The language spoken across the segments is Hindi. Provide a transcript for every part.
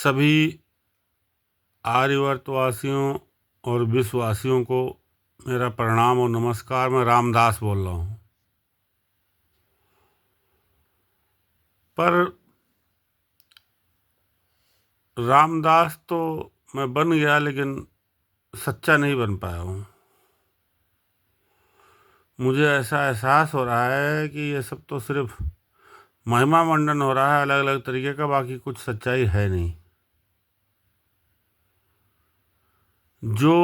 सभी आर्यवर्तवासियों और विश्ववासियों को मेरा प्रणाम और नमस्कार। मैं रामदास बोल रहा हूँ। पर रामदास तो मैं बन गया, लेकिन सच्चा नहीं बन पाया हूँ। मुझे ऐसा एहसास हो रहा है कि ये सब तो सिर्फ महिमा मंडन हो रहा है अलग अलग तरीके का, बाकी कुछ सच्चाई है नहीं। जो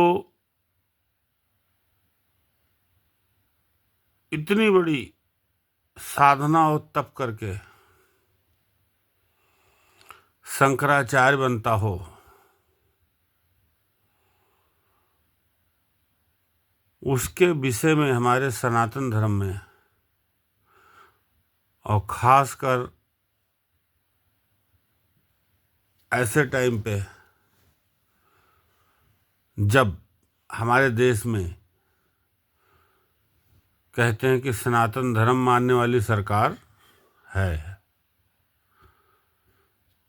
इतनी बड़ी साधना और तप करके शंकराचार्य बनता हो, उसके विषय में हमारे सनातन धर्म में और खासकर ऐसे टाइम पे जब हमारे देश में कहते हैं कि सनातन धर्म मानने वाली सरकार है,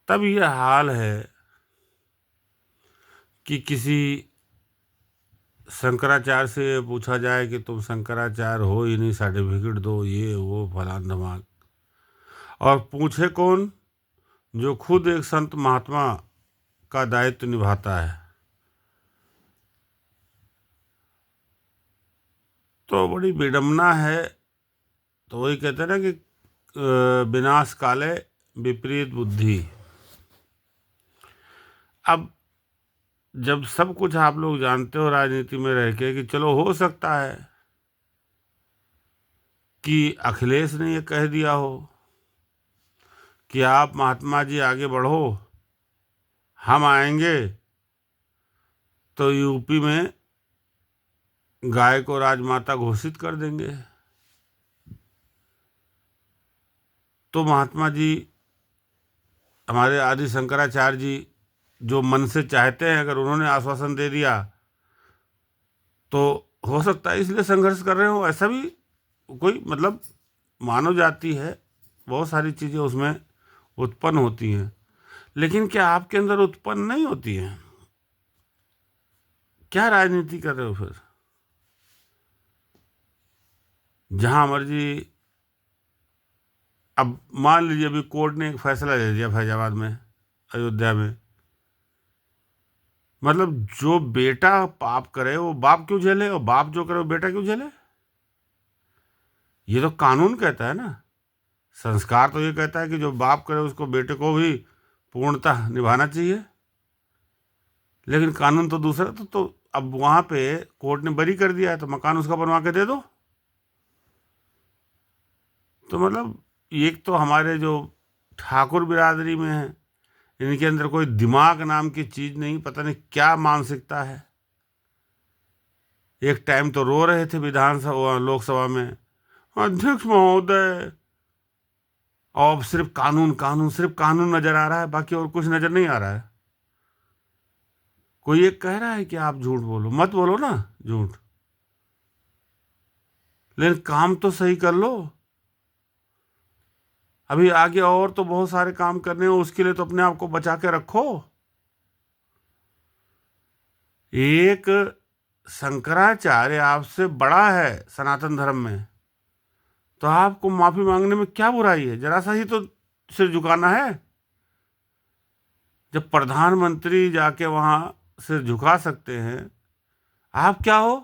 तब यह हाल है कि किसी शंकराचार्य से ये पूछा जाए कि तुम शंकराचार्य हो ही नहीं, सर्टिफिकेट दो, ये वो फलान धमाक। और पूछे कौन? जो खुद एक संत महात्मा का दायित्व निभाता है। तो बड़ी विडम्बना है। तो वही कहते हैं ना कि विनाश काले विपरीत बुद्धि। अब जब सब कुछ आप लोग जानते हो राजनीति में रह के कि चलो हो सकता है कि अखिलेश ने ये कह दिया हो कि आप महात्मा जी आगे बढ़ो, हम आएंगे तो यूपी में गाय को राजमाता घोषित कर देंगे। तो महात्मा जी, हमारे आदि शंकराचार्य जी जो मन से चाहते हैं, अगर उन्होंने आश्वासन दे दिया तो हो सकता है इसलिए संघर्ष कर रहे हो। ऐसा भी कोई मतलब मानव जाति है, बहुत सारी चीज़ें उसमें उत्पन्न होती हैं, लेकिन क्या आपके अंदर उत्पन्न नहीं होती हैं? क्या राजनीति कर रहे हो फिर? जहां मर्जी। अब मान लीजिए अभी कोर्ट ने एक फैसला दे दिया फैजाबाद में, अयोध्या में, मतलब जो बेटा पाप करे वो बाप क्यों झेले, और बाप जो करे वो बेटा क्यों झेले? ये तो कानून कहता है ना। संस्कार तो ये कहता है कि जो बाप करे उसको बेटे को भी पूर्णतः निभाना चाहिए, लेकिन कानून तो दूसरा। तो अब वहां पे कोर्ट ने बरी कर दिया है तो मकान उसका बनवा के दे दो। तो मतलब एक तो हमारे जो ठाकुर बिरादरी में है, इनके अंदर कोई दिमाग नाम की चीज नहीं, पता नहीं क्या मानसिकता है। एक टाइम तो रो रहे थे विधानसभा लोकसभा में, अध्यक्ष महोदय, और अब सिर्फ कानून कानून, सिर्फ कानून नजर आ रहा है, बाकी और कुछ नजर नहीं आ रहा है। कोई एक कह रहा है कि आप झूठ बोलो, मत बोलो ना झूठ, लेकिन काम तो सही कर लो। अभी आगे और तो बहुत सारे काम करने हैं, उसके लिए तो अपने आप को बचा के रखो। एक शंकराचार्य आपसे बड़ा है सनातन धर्म में, तो आपको माफी मांगने में क्या बुराई है? जरा सा ही तो सिर झुकाना है। जब प्रधानमंत्री जाके वहां सिर झुका सकते हैं, आप क्या हो?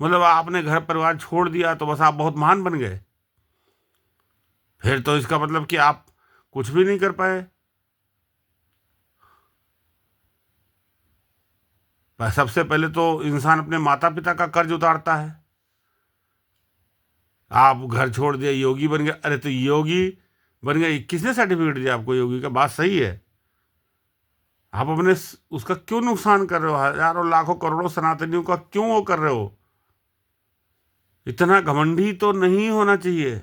मतलब आपने घर परिवार छोड़ दिया तो बस आप बहुत महान बन गए? फिर तो इसका मतलब कि आप कुछ भी नहीं कर पाए। सबसे पहले तो इंसान अपने माता पिता का कर्ज उतारता है। आप घर छोड़ दिया, योगी बन गए। अरे तो योगी बन गए, किसने सर्टिफिकेट दिया आपको योगी का? बात सही है। आप अपने उसका क्यों नुकसान कर रहे हो? हजारों लाखों करोड़ों सनातनियों का क्यों वो कर रहे हो? इतना घमंडी तो नहीं होना चाहिए।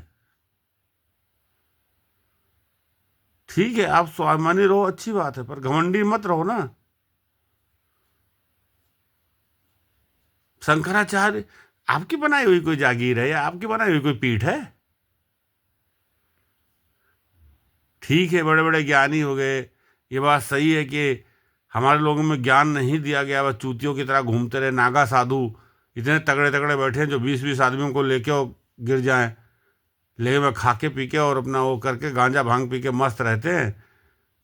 ठीक है, आप स्वाभिमानी रहो, अच्छी बात है, पर घमंडी मत रहो ना। शंकराचार्य आपकी बनाई हुई कोई जागीर है या आपकी बनाई हुई कोई पीठ है? ठीक है, बड़े बड़े ज्ञानी हो गए, ये बात सही है कि हमारे लोगों में ज्ञान नहीं दिया गया, बस चूतियों की तरह घूमते रहे। नागा साधु इतने तगड़े तगड़े बैठे हैं जो 20-20 आदमियों को लेके और गिर जाएं, लेकिन वह खा के पी के और अपना वो करके गांजा भांग पी के मस्त रहते हैं।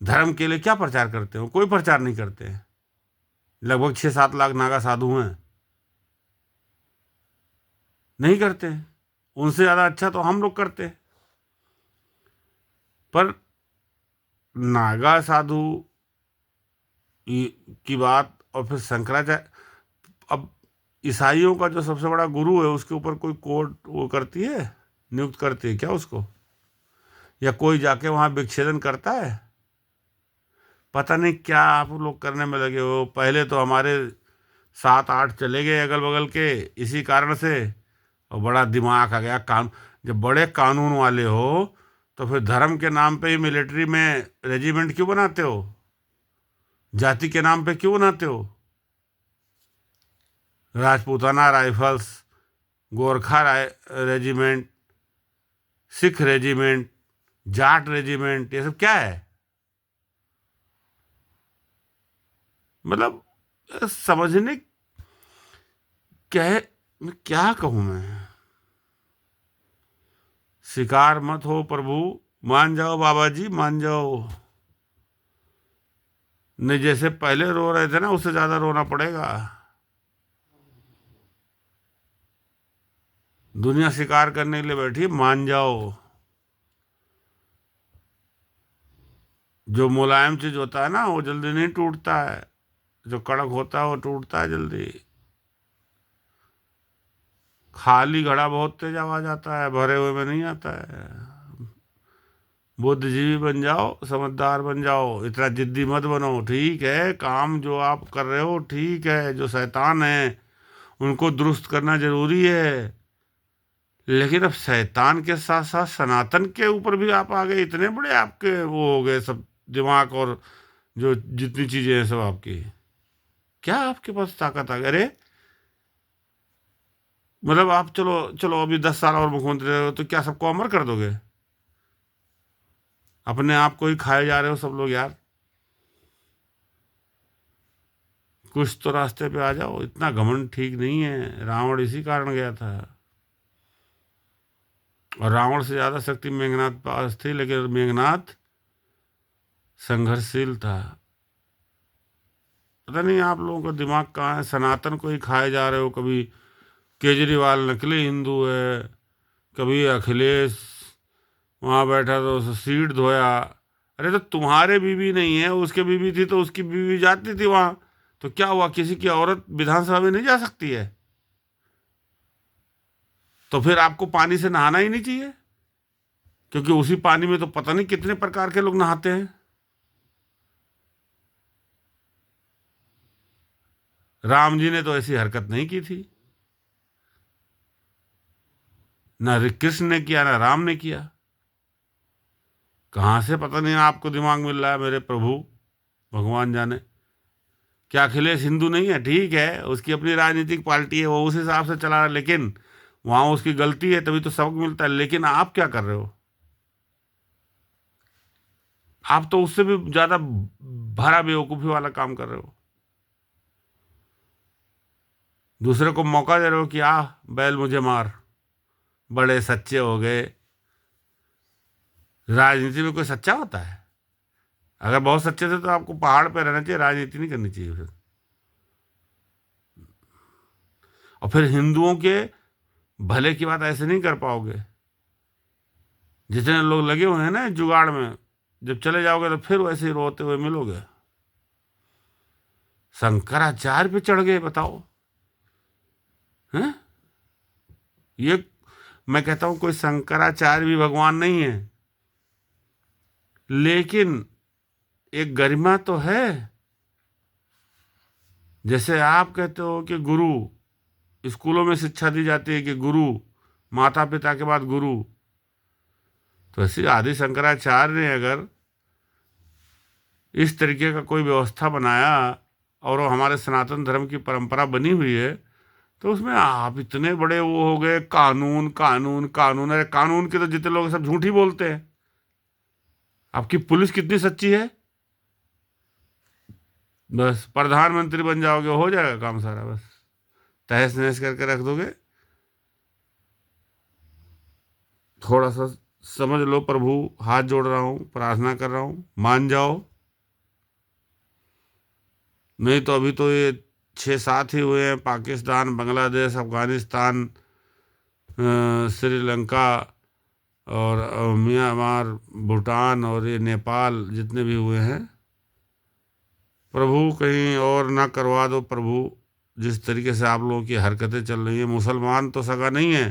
धर्म के लिए क्या प्रचार करते हो? कोई प्रचार नहीं करते हैं। लगभग 6-7 लाख नागा साधु हैं, नहीं करते हैं। उनसे ज़्यादा अच्छा तो हम लोग करते हैं। पर नागा साधु की बात, और फिर शंकराचार्य, अब ईसाइयों का जो सबसे बड़ा गुरु है उसके ऊपर कोई कोर्ट वो करती है, नियुक्त करती है क्या उसको? या कोई जाके वहाँ विच्छेदन करता है? पता नहीं क्या आप लोग करने में लगे हो। पहले तो हमारे 7-8 चले गए अगल बगल के इसी कारण से, और बड़ा दिमाग आ गया। जब बड़े कानून वाले हो तो फिर धर्म के नाम पे ही मिलिट्री में रेजिमेंट क्यों बनाते हो? जाति के नाम पे क्यों बनाते हो? Rajputana rifles, Gorkha regiment, Sikh regiment, Jat regiment, ये सब क्या है? मतलब समझने क्या है, क्या कहूँ मैं। शिकार मत हो प्रभु, मान जाओ बाबा जी, मान जाओ। नहीं, जैसे पहले रो रहे थे ना, उससे ज्यादा रोना पड़ेगा। दुनिया शिकार करने के लिए बैठी है, मान जाओ। जो मुलायम चीज होता है ना वो जल्दी नहीं टूटता है, जो कड़क होता है वो टूटता है जल्दी। खाली घड़ा बहुत तेज आवाज आता है, भरे हुए में नहीं आता है। बुद्धिजीवी बन जाओ, समझदार बन जाओ, इतना जिद्दी मत बनो। ठीक है, काम जो आप कर रहे हो ठीक है, जो शैतान है उनको दुरुस्त करना जरूरी है, लेकिन अब शैतान के साथ साथ सनातन के ऊपर भी आप आ गए। इतने बड़े आपके वो हो गए सब दिमाग, और जो जितनी चीजें हैं सब आपकी। क्या आपके पास ताकत आ गई? अरे मतलब आप चलो चलो अभी 10 साल और मुख्यमंत्री रहे तो क्या सबको अमर कर दोगे? अपने आप को ही खाए जा रहे हो सब लोग यार। कुछ तो रास्ते पे आ जाओ, इतना घमंड ठीक नहीं है। रावण इसी कारण गया था, और रावण से ज्यादा शक्ति मेघनाथ पास थी, लेकिन मेघनाथ संघर्षशील था। पता नहीं आप लोगों का दिमाग कहाँ है, सनातन को ही खाए जा रहे हो। कभी केजरीवाल नकली हिंदू है, कभी अखिलेश वहाँ बैठा तो उसे सीट धोया। अरे तो तुम्हारे बीवी नहीं है, उसके बीवी थी तो उसकी बीवी जाती थी वहाँ, तो क्या हुआ? किसी की औरत विधानसभा में नहीं जा सकती है? तो फिर आपको पानी से नहाना ही नहीं चाहिए, क्योंकि उसी पानी में तो पता नहीं कितने प्रकार के लोग नहाते हैं। राम जी ने तो ऐसी हरकत नहीं की थी, ना कृष्ण ने किया ना राम ने किया। कहाँ से पता नहीं आपको दिमाग मिल रहा है मेरे प्रभु, भगवान जाने। क्या अखिलेश हिंदू नहीं है? ठीक है, उसकी अपनी राजनीतिक पार्टी है, वो उस हिसाब से चला रहा है, लेकिन वहां उसकी गलती है तभी तो सबक मिलता है। लेकिन आप क्या कर रहे हो? आप तो उससे भी ज्यादा भरा बेवकूफी वाला काम कर रहे हो। दूसरे को मौका दे रहे हो कि आ बैल मुझे मार। बड़े सच्चे हो गए। राजनीति में कोई सच्चा होता है? अगर बहुत सच्चे थे तो आपको पहाड़ पे रहना चाहिए, राजनीति नहीं करनी चाहिए फिर। और फिर हिंदुओं के भले की बात ऐसे नहीं कर पाओगे। जितने लोग लगे हुए हैं ना जुगाड़ में, जब चले जाओगे तो फिर वैसे ही रोते हुए मिलोगे। शंकराचार्य पे चढ़ गए, बताओ। हैं? ये मैं कहता हूं कोई शंकराचार्य भी भगवान नहीं है, लेकिन एक गरिमा तो है। जैसे आप कहते हो कि गुरु, स्कूलों में शिक्षा दी जाती है कि गुरु माता पिता के बाद गुरु, तो ऐसे आदि शंकराचार्य ने अगर इस तरीके का कोई व्यवस्था बनाया और वो हमारे सनातन धर्म की परंपरा बनी हुई है, तो उसमें आप इतने बड़े वो हो गए कानून कानून कानून। अरे कानून के तो जितने लोग सब झूठ ही बोलते हैं। आपकी पुलिस कितनी सच्ची है, बस प्रधानमंत्री बन जाओगे, हो जाएगा काम सारा, बस तहस नहस करके रख दोगे। थोड़ा सा समझ लो, प्रभु हाथ जोड़ रहा हूँ, प्रार्थना कर रहा हूँ, मान जाओ। नहीं तो अभी तो ये 6-7 ही हुए हैं, पाकिस्तान, बांग्लादेश, अफगानिस्तान, श्रीलंका और म्यांमार, भूटान और ये नेपाल, जितने भी हुए हैं, प्रभु कहीं और ना करवा दो प्रभु। जिस तरीके से आप लोगों की हरकतें चल रही हैं, मुसलमान तो सगा नहीं है,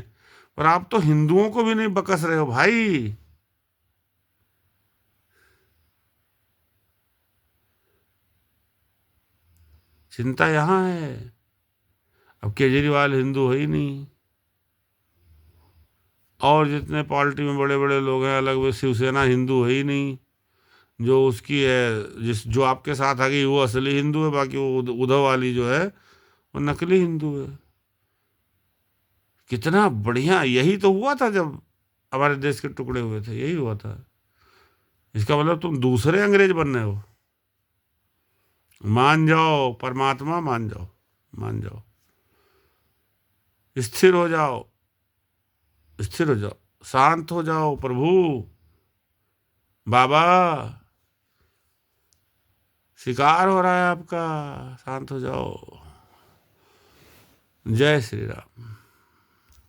पर आप तो हिंदुओं को भी नहीं बकस रहे हो भाई। चिंता यहाँ है। अब केजरीवाल हिंदू है ही नहीं, और जितने पार्टी में बड़े बड़े लोग हैं अलग, वे शिवसेना हिंदू है ही नहीं। जो उसकी है, जिस जो आपके साथ आ गई, वो असली हिंदू है, बाकी वो उद्धव वाली जो है वो नकली हिंदू है। कितना बढ़िया, यही तो हुआ था जब हमारे देश के टुकड़े हुए थे, यही हुआ था। इसका मतलब तुम दूसरे अंग्रेज बन रहे हो। मान जाओ परमात्मा, मान जाओ, मान जाओ, स्थिर हो जाओ, स्थिर हो जाओ, शांत हो जाओ प्रभु। बाबा शिकार हो रहा है आपका, शांत हो जाओ। जय श्री राम।